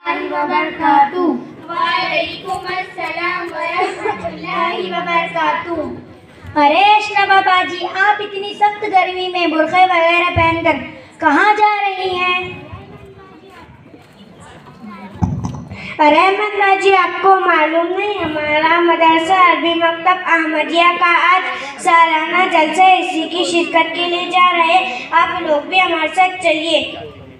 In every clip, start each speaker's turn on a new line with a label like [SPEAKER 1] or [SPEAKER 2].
[SPEAKER 1] वबरकातुहू। वालेकुम अस्सलाम वरहमतुल्लाहि वबरकातुहू। अरे अशना बाबा जी, आप इतनी सख्त गर्मी में बुर्खे वगैरह पहनकर कहाँ जा रही हैं?
[SPEAKER 2] अरे अहमद जी, आपको मालूम नहीं, हमारा मदरसा अरबी मकतब अहमदिया का आज सालाना जलसा, इसी की शिरकत के लिए जा रहे। आप लोग भी हमारे साथ चलिए।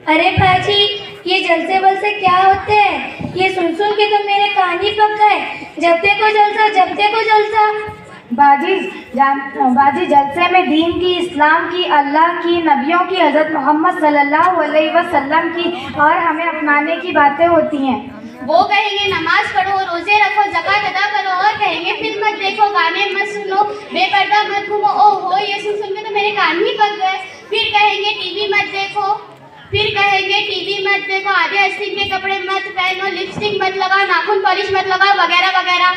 [SPEAKER 1] अरे बाजी, ये जलसे वलसे क्या होते हैं? ये सुन के तो मेरे कान ही पक गए। जब देखो जलसा, जब देखो जलसा।
[SPEAKER 3] बाजी जलसे में दीन की, इस्लाम की, अल्लाह की, नबियों की, हज़रत मोहम्मद सल्लल्लाहु अलैहि वसल्लम की और हमें अपनाने की बातें होती हैं।
[SPEAKER 4] वो कहेंगे नमाज पढ़ो, रोजे रखो, ज़कात अदा करो, और कहेंगे फिल्म मत देखो, गाने मत सुनो, बेपर्दा मत घूमो। ओहो, ये सुन के तो मेरे कान ही पक गए। फिर कहेंगे टीवी मत देखो, आधे आस्तीन के कपड़े मत पहनो, लिपस्टिक मत लगाओ, नाखून पॉलिश मत लगाओ, वगैरह वगैरह।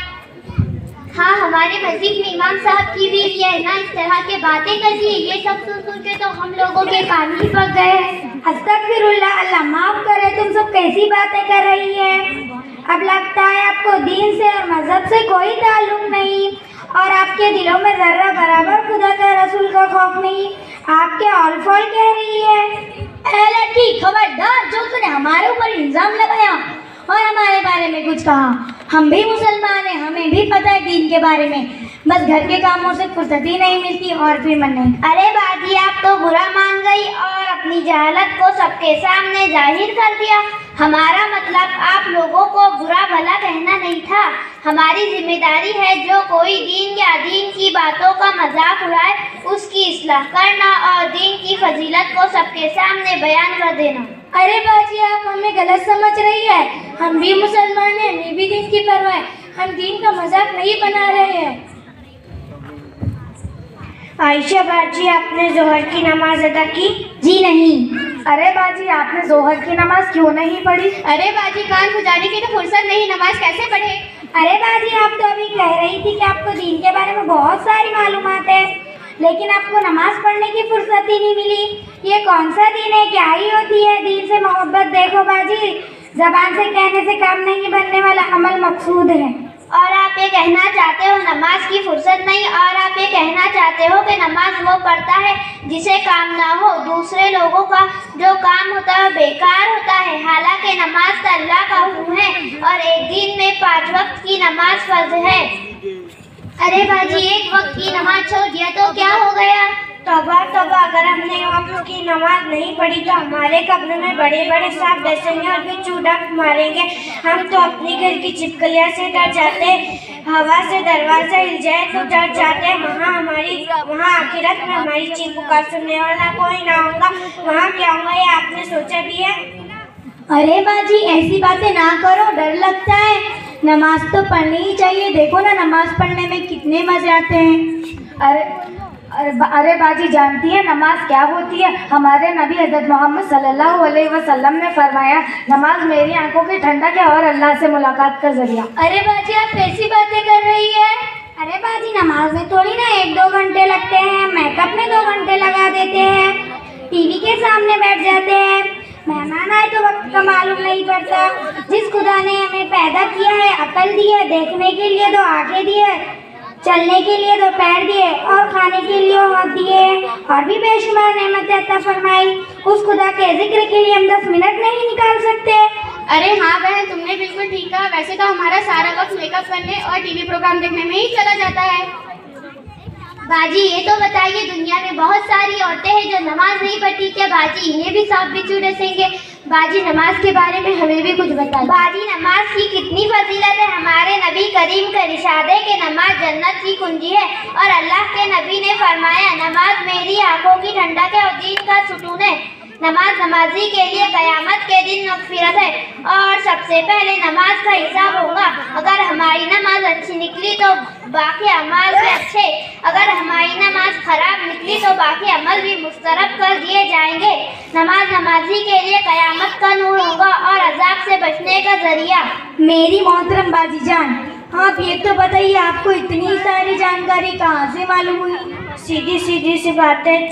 [SPEAKER 5] हाँ, हमारे मस्जिद में इमाम साहब की भी ये है ना, इस तरह के बातें करती है। ये सब सुन के तो हम लोगों के कान ही पक गए हैं।
[SPEAKER 2] अस्तगफिरुल्लाह, अल्लाह माफ करे, तुम सब कैसी बातें कर रही है? अब लगता है आपको दीन से और मजहब से कोई ताल्लुक नहीं, और आपके दिलों में जर्रा बराबर खुदा का रसूल का खौफ नहीं। आपके ऑल फॉल कह रही है।
[SPEAKER 1] लड़की, खबरदार, जो तूने हमारे ऊपर इल्जाम लगाया और हमारे बारे में कुछ कहा। हम भी मुसलमान हैं, हमें भी पता है दीन के बारे में, बस घर के कामों से फुर्सत ही नहीं मिलती और फिर मन नहीं।
[SPEAKER 5] अरे बाजी, आप तो बुरा मान गई और अपनी जहालत को सबके सामने जाहिर कर दिया। हमारा मतलब आप लोगों को बुरा भला कहना नहीं था। हमारी जिम्मेदारी है जो कोई दीन या दीन की बातों का मजाक उड़ाए उसकी इस्लाह करना और दीन की फजीलत को सबके सामने बयान कर देना।
[SPEAKER 1] अरे बाजी, आप हमें गलत समझ रही है। हम भी मुसलमान हैं, हमें भी दीन की परवाह है। हम दीन का मजाक नहीं बना रहे हैं।
[SPEAKER 2] आयशा बाजी, आपने जोहर की नमाज अदा की?
[SPEAKER 1] जी नहीं।
[SPEAKER 3] अरे बाजी, आपने जोहर की नमाज क्यों नहीं पढ़ी?
[SPEAKER 4] अरे बाजी, कान खुजाने की तो फुर्सत नहीं, नमाज कैसे पढ़े?
[SPEAKER 2] अरे बाजी, आप तो अभी कह रही थी कि आपको दीन के बारे में बहुत सारी मालूमात है, लेकिन आपको नमाज पढ़ने की फुर्सत ही नहीं मिली। ये कौन सा दीन है? क्या ही होती है दीन से मोहब्बत? देखो बाजी, जबान से कहने से काम नहीं बनने वाला अमल मकसूद है।
[SPEAKER 5] और आप ये कहना चाहते हो नमाज की फुर्सत नहीं, और आप ये कहना चाहते हो कि नमाज वो पढ़ता है जिसे काम ना हो। दूसरे लोगों का जो काम होता है बेकार होता है। हालांकि नमाज तो अल्लाह का हुक्म है और एक दिन में 5 वक्त की नमाज फर्ज है। अरे बाजी, एक वक्त की नमाज छोड़ दिया तो क्या हो गया?
[SPEAKER 2] तौबा तौबा, अगर हमने वक्त की नमाज नहीं पढ़ी तो हमारे कब्र में बड़े बड़े सांप बैठेंगे और फिर चूड़क मारेंगे। हम तो अपने घर की छिपकलियाँ से डर जाते, हवा से दरवाजा हिल जाए तो डर जाते। वहाँ आखिरत में हमारी चीख पुकार सुनने वाला कोई ना होगा। वहाँ क्या होगा ये आपने सोचा भी है?
[SPEAKER 1] अरे बाजी, ऐसी बातें ना करो, डर लगता है। नमाज तो पढ़नी ही चाहिए। देखो ना, नमाज पढ़ने में कितने मजे आते हैं।
[SPEAKER 3] अरे बाजी, जानती है नमाज क्या होती है? हमारे नबी हज़रत मोहम्मद सल्लल्लाहु अलैहि वसल्लम ने फरमाया, नमाज मेरी आंखों की ठंडक है और अल्लाह से मुलाकात का जरिया।
[SPEAKER 1] अरे बाजी, आप कैसी बातें कर रही है?
[SPEAKER 2] अरे बाजी, नमाज में थोड़ी ना 1-2 घंटे लगते हैं, मेकअप में 2 घंटे लगा देते हैं, टीवी के सामने बैठ जाते हैं, मेहमान आए तो वक्त का मालूम नहीं पड़ता। जिस खुदा ने हमें पैदा किया है, अकल दी है, देखने के लिए 2 आंखें दी है, चलने के लिए 2 पैर दिए और खाने के लिए हाथ दिए और भी बेशुमार नेमतें अता फरमाई, उस खुदा के जिक्र के लिए हम 10 मिनट नहीं निकाल सकते?
[SPEAKER 4] अरे हाँ बहन, तुमने बिल्कुल ठीक कहा। वैसे तो हमारा सारा वक्त मेकअप करने और टीवी प्रोग्राम देखने में ही चला जाता है।
[SPEAKER 5] बाजी, ये तो बताइए, दुनिया में बहुत सारी औरतें हैं जो नमाज नहीं पढ़ती, क्या बाजी इन्हें भी सांप बिच्छू डसेंगे? बाजी, नमाज के बारे में हमें भी कुछ बताइए। बाजी, नमाज की कितनी फजीलत है। हमारे नबी करीम का इरशाद है कि नमाज जन्नत की कुंजी है और अल्लाह के नबी ने फरमाया, नमाज मेरी आंखों की ठंडक है और दीन का सुकून है। नमाज नमाजी के लिए क़यामत के दिन मग़फ़िरत है और सबसे पहले नमाज का हिसाब होगा। अगर हमारी नमाज अच्छी निकली तो बाकी अमाल भी अच्छे, अगर हमारी नमाज खराब निकली तो बाकी अमल भी मुस्तरद कर दिए जाएंगे। नमाज नमाजी के लिए क़यामत का नूर होगा और अज़ाब से बचने का जरिया।
[SPEAKER 1] मेरी मोहतरम बाजी जान, आप ये तो बताइए, आपको इतनी सारी जानकारी कहाँ से मालूम हुई?
[SPEAKER 2] सीधी सीधी सी बातें,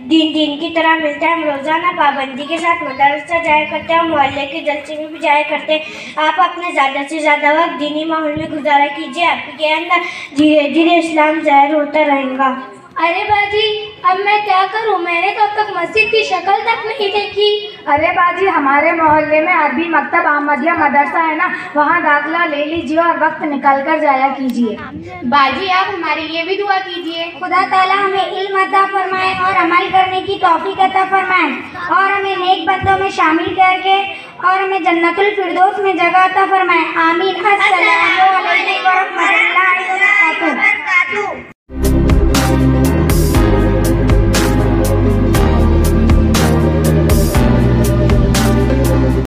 [SPEAKER 2] दिन की तरह मिलता है। हम रोज़ाना पाबंदी के साथ मदरसा जाया करते हैं और मोहल्ले के जलसे में भी जाया करते हैं। आप अपने ज़्यादा से ज़्यादा वक्त दीनी माहौल में गुजारा कीजिए, आपके अंदर धीरे धीरे इस्लाम ज़ाहिर होता रहेगा।
[SPEAKER 1] अरे बाजी, अब मैं क्या करूं? मैंने तो अब तक मस्जिद की शक्ल तक नहीं देखी।
[SPEAKER 3] अरे बाजी, हमारे मोहल्ले में अरबी मकतब अहमदिया मदरसा है ना, वहाँ दाखिला ले लीजिए और वक्त निकाल कर जाया कीजिए।
[SPEAKER 4] बाजी आप हमारे लिए भी दुआ कीजिए।
[SPEAKER 2] खुदा ताला हमें इल्म अता फरमाए और अमल करने की तौफीक अता फरमाए और हमें नेक बंदों में शामिल करके और हमें जन्नतुल फिरदौस में जगह अता फरमाए। आमीन। अस्सलाम।